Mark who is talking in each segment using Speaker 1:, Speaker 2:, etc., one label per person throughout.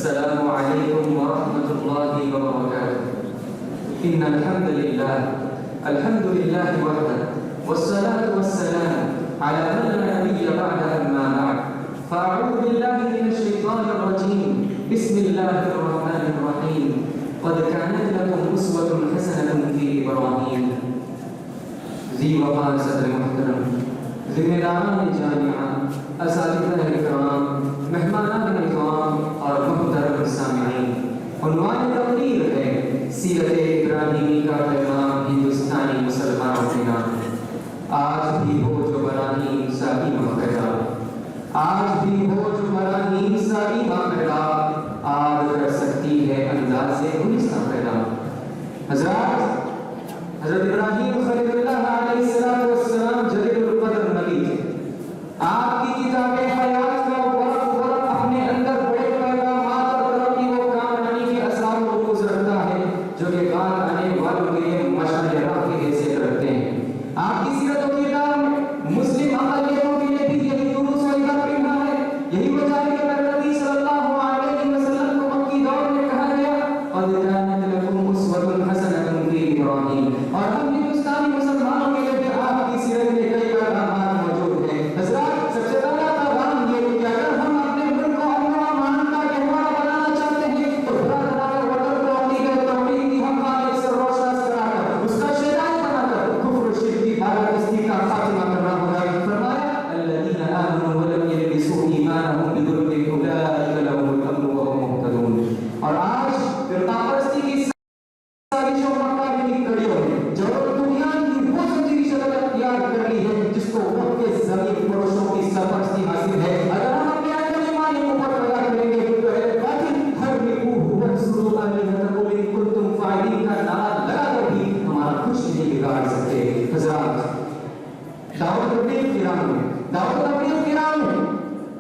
Speaker 1: السلام عليكم ورحمة الله وبركاته. إن الحمد لله وحده والصلاة والسلام على من لا نبي بعده أما بعد فأعوذ بالله من الشيطان الرجيم بسم الله الرحمن الرحيم قد كانت لكم أسوة حسنة في إبراهيم. ذی وقار صدر محترم، ذمہ داران جامعہ، اساتذہ اکرام، مہمانان اکرام اور محترم سامعین، عنوان تقریر ہے سیرت ابراہیمی کا پیغام ہندوستانی مسلمانوں کے نام۔ آج بھی ہو جو براہیم سائی ماں، آج بھی ہو جو براہیم سائی ماں، آج کر سکتی ہے انداز گلستہ پیدا۔ حضرات، حضرت ابراہیم خلیل اللہ علیہ السلام جلیل القدر نبی تھے۔ آپ کی کتاب حیات کا ورق اپنے اندر بڑے پیغامات اور ترقی و کامرانی کے اثار و رموز رکھتا ہے جو کہ بعد آنے والوں کے لیے مشعل راہ کی حیثیت رکھتے ہیں۔ آپ کی سیرت و کردار میں مسلم اقلیتوں کے لیے بھی یہی دروس و عبرت پڑھنا ہے۔ یہی وجہ ہے کہ نبی صلی اللہ علیہ وسلم کو مکی دور میں کہا گیا قد کانت لکم اسوۃ حسنۃ فی ابراہیم، اور ہم ہندوستانی مسلمانوں کے لیے بھی آپ کی سیرت میں کئی پیغامات موجود ہیں۔ حضرات، سب سے پہلا پیغام یہ کہ اگر ہم اپنے ملک کو امن و امان کا گہوارہ بنانا چاہتے ہیں تو وطن کو عقیدہ توحید کی حقانیت سے روشن کرا کر اس کا شہدائی بنا کر کفر و شرک کی بالادستی کا خاتمہ کرنا ہوگا۔ فرمایا الذین آمنوا ولم یلبسوا ایمانهم بظلم اولئک لهم الامن وهم مهتدون۔ اور آج فرقہ پرستی کی سازشوں مکاری کڑیوں نے جو دنیا کی وہ زندگی شکل اختیار کر لی ہے جس کو وقت کے زمین پروشوں کی سرپرستی حاصل ہے۔ اگر ہم اپنے اندر ایمانی کو پیدا کریں گے تو اے باطل ہر نکوہ وانصروا آلہتکم ان کنتم فاعلین کا نعرہ لگا کر بھی ہمارا کچھ نہیں بگاڑ سکتے۔ حضرات، دعوت تبلیغ کرام میں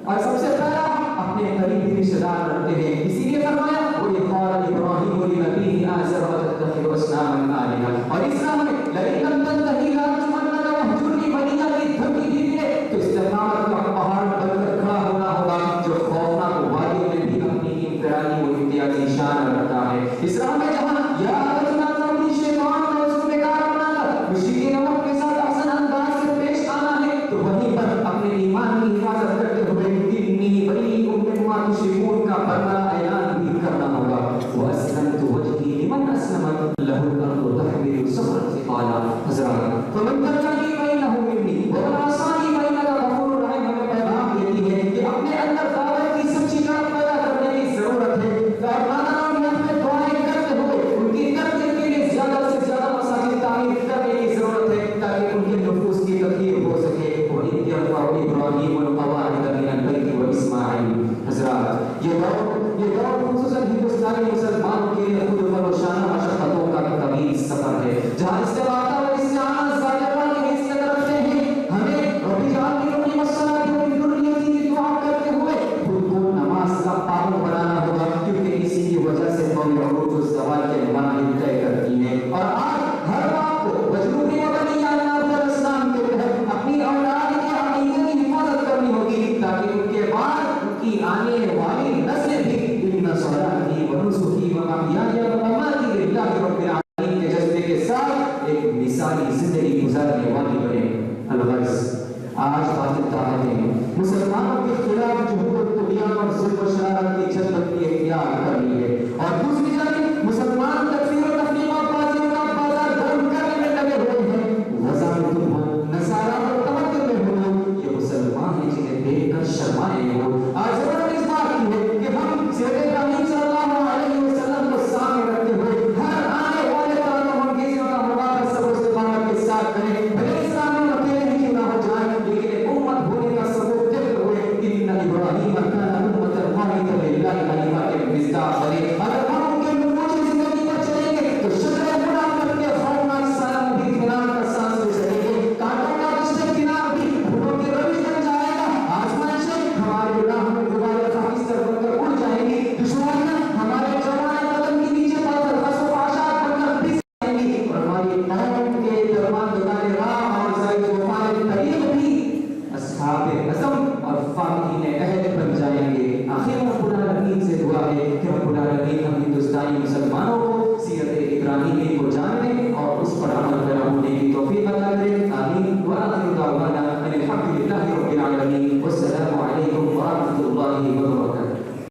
Speaker 1: اور سب سے پہلا اپنے قریبی رشتہ دار رکھتے ہیں، اسی لیے فرمایا وَإِذْ قَالَ إِبْرَاهِيمُ لِأَبِيهِ آزَرَ أَتَتَّخِذُ أَصْنَامًا آلِهَةً، اور اسلام میں لئن لم تنتهِ لَأَرْجُمَنَّكَ وَاهْجُرْنِي مَلِيًّا کی دھمکی دی گئی تو استقامت کا پہاڑ بن کر کھڑا ہونا ہوگا جو خوفناک وادیوں میں بھی اپنی انفرادی و امتیازی شان رکھتا ہے۔ اسلام میں جہاں یا ابتنا تعبدی شیطان کا اس کو بیکار بنا کر مشرکین وقت کے ساتھ احسن انداز سے پیش آنا ہے تو وہیں پر اپنے ایمان کی حفاظت کرتے ہوئے انی بریء مما تشركون کا بڑا اعلان بھی کرنا ہوگا۔ واسلمت وجهي لمن اسلم له الارض تحمل صخرا ثقالا۔ حضرات، فمن تبعني فانه مني ومن عصاني فانك غفور رحیم۔ ہمیں پیغام دیتی ہے کہ اپنے اندر دعوت کی سچی جان پیدا کرنے کی ضرورت ہے۔ میں دعائیں کرتے ہوئے ان کی تربیت کے لیے زیادہ سے زیادہ مساجد تعمیر کرنے کی ضرورت ہے تاکہ ان کے نفوس کی تطہیر ہو سکے۔ وَإِذْ يَرْفَعُ إِبْرَاهِيمُ الْقَوَاعِدَ مِنَ الْبَيْتِ وَإِسْمَاعِيلُ۔ حضرات، یہ دور خصوصاً ہندوستانی مسلمانوں کے لیے خود فروشانہ مشقتوں کا طویل سفر ہے جہاں استغاثہ و استعانہ ذاکرہ کی حیثیت رکھتے ہیں۔ ہمیں رب اجعلنی مقیم الصلاۃ ومن ذریتی کی دعا کرتے ہوئے خود کو نماز کا پابند بنانا ہوگا کیونکہ اسی کی وجہ سے قوم عروج و زوال کے مراحل طے کرتی ہیں۔ اور آج ہر باپ کو مجبوری مبنی اسلام کے تحت اپنی اولاد کے عقیدے کی حفاظت کرنی ہوگی تاکہ ان کے بعد ان کی آنے والی نسلیں بھی ان صلاتی و نسکی و محیای و مماتی للہ رب العالمین کے جذبے کے ساتھ ایک مثالی زندگی گزارنے والی بنے۔ الغرض، آج باطل طاقتیں مسلمانوں کے خلاف جہود و طغیان اور ظلم و شرارت کی جذبت اختیار کر لی ہے اور دوسری جانب مسلمان تکفیر و تفریق اور بازیوں کا بازار گرم کرنے میں لگے ہوئے ہیں۔ وزارتوں ہو، نصارہ اور تمدن میں ہو، یہ مسلمان ہیں جنہیں دیکھ کر شرمائے ہو۔ آج ضرورت اس بات کی ہے کہ ہم سیرت ابراہیم صلی اللہ علیہ وسلم کو سامنے رکھتے ہوئے ہر آنے والے تعلق انگیزیوں کا مقابلہ صبر و استقامت کے ساتھ کریں۔ بھلے اسلام میں اکیلے ہی کیوں نہ ہو جائیں لیکن ایک امت ہونے کا ثبوت دیتے ہوئے ان ابراہیم کان امة قانتا للہ حنیفا کے مصداق بنے۔ اگر ہم ان کے نموذج زندگی پر چلیں گے تو شجرہ منافقت کے خوفناک سایہ بھی اطمینان کا سانس لے سکیں گے۔ کانٹوں کا رشتہ کنار بھی پھولوں کی روش بن جائے گا۔ آسمائشیں ہمارے گناہوں میں دوبارہ خاکستر بن کر اڑ جائیں گی۔ دعا ہے کہ رب العالمین ہم ہندوستانی مسلمانوں کو سیرت ابراہیمی کو جاننے اور اس پر عمل پیرا ہونے کی توفیق عطا کرے. آمین. وآخر دعوانا ان الحمد للہ رب العالمین. والسلام علیکم ورحمۃ اللہ وبرکاتہ.